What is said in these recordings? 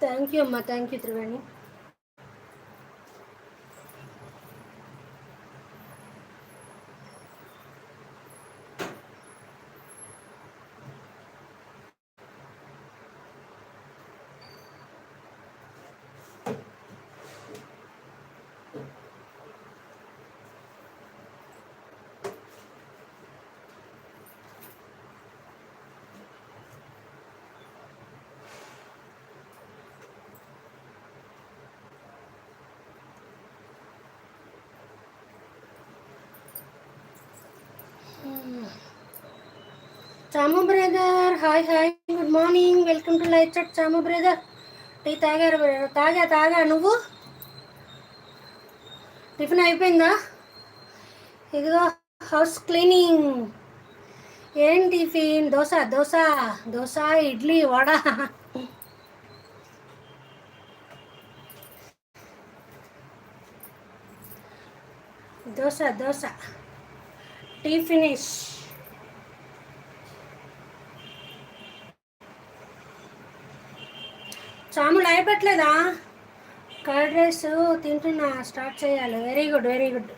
Thank you అమ్మా, thank you Triveni. Chamu brother, hi hi, good morning, welcome to live chat. Chamu brother, tea తాగారు brother? తాగా. నువ్వు tiffin అయిపోయిందా? ఇదిగో హౌస్ క్లీనింగ్. ఏం tiffin? Dosa, idli, vada. Dosa tea finish. Chamu live పెట్టలేదా? కర్డ్ రైస్ తింటున్నా, స్టార్ట్ చేయాలి. Very good.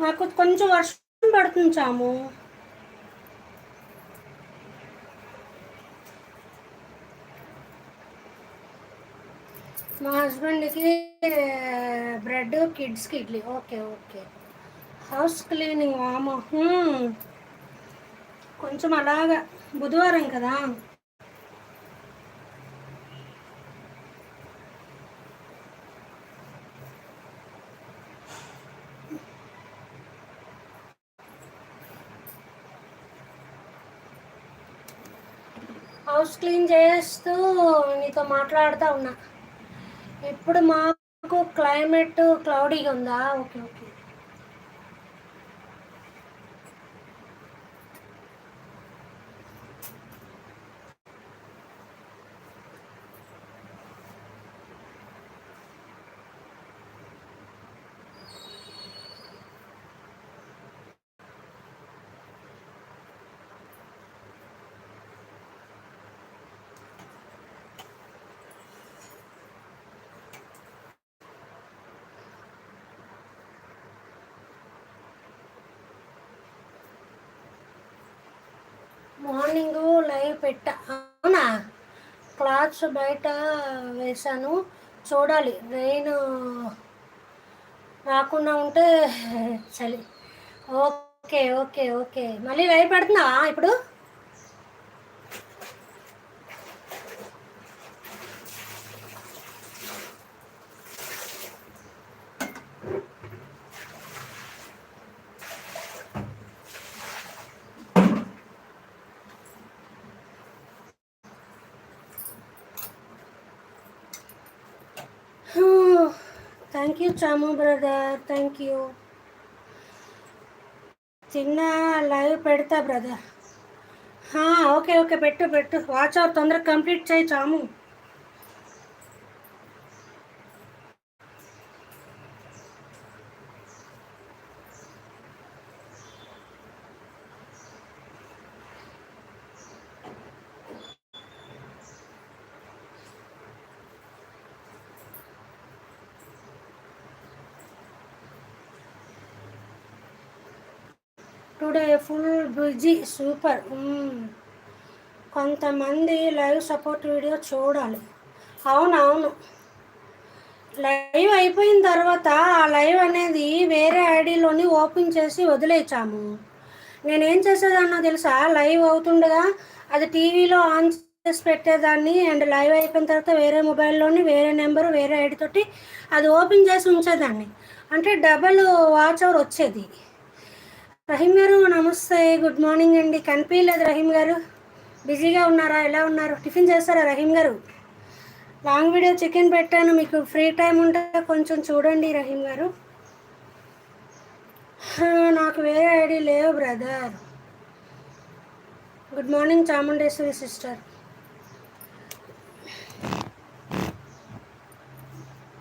మాకు కొంచెం వర్షం పడుతుంది చాము. మా హస్బెండ్కి బ్రెడ్, కిడ్స్కి ఇడ్లీ. ఓకే. హౌస్ క్లీనింగ్ వామో, కొంచెం అలాగా. బుధవారం కదా. హౌస్ క్లీన్ చేస్తూ నీతో మాట్లాడుతూ ఉన్నా. ఇప్పుడు మాకు క్లైమేట్ క్లౌడీగా ఉందా? ఓకే. మార్నింగ్ లైవ్ పెట్టా. అవునా? క్లాత్స్ బయట వేసాను, చూడాలి. రెయిన్ రాకుండా ఉంటే చలి. ఓకే. మళ్ళీ లైవ్ పెడుతున్నావా ఇప్పుడు? Thank you Chamu brother, thank you. చిన్న లైవ్ పెడతా బ్రదర్. ఓకే, పెట్టు. వాచ్ అవర్ తొందరగా కంప్లీట్ చేయి Chamu. Today full busy. Super. కొంతమంది లైవ్ సపోర్ట్ వీడియో చూడాలి. అవును. లైవ్ అయిపోయిన తర్వాత ఆ లైవ్ అనేది వేరే ఐడిలోని ఓపెన్ చేసి వదిలేచాము. నేనేం చేసేదాన్నో తెలుసా? లైవ్ అవుతుండగా అది టీవీలో ఆన్ చేసి పెట్టేదాన్ని. అండ్ లైవ్ అయిపోయిన తర్వాత వేరే మొబైల్లోని వేరే నెంబరు వేరే ఐడి తోటి అది ఓపెన్ చేసి ఉంచేదాన్ని. అంటే డబల్ వాచ్ అవర్ వచ్చేది. రహీం గారు నమస్తే, గుడ్ మార్నింగ్ అండి. కనిపించలేదు రహీం గారు, బిజీగా ఉన్నారా? ఎలా ఉన్నారు? టిఫిన్ చేస్తారా రహీం గారు? లాంగ్ వీడియో చికెన్ పెట్టాను, మీకు ఫ్రీ టైం ఉంటే కొంచెం చూడండి రహీం గారు. నాకు వేరే ఐడి లేవు brother. Good morning Chamundeshwari sister.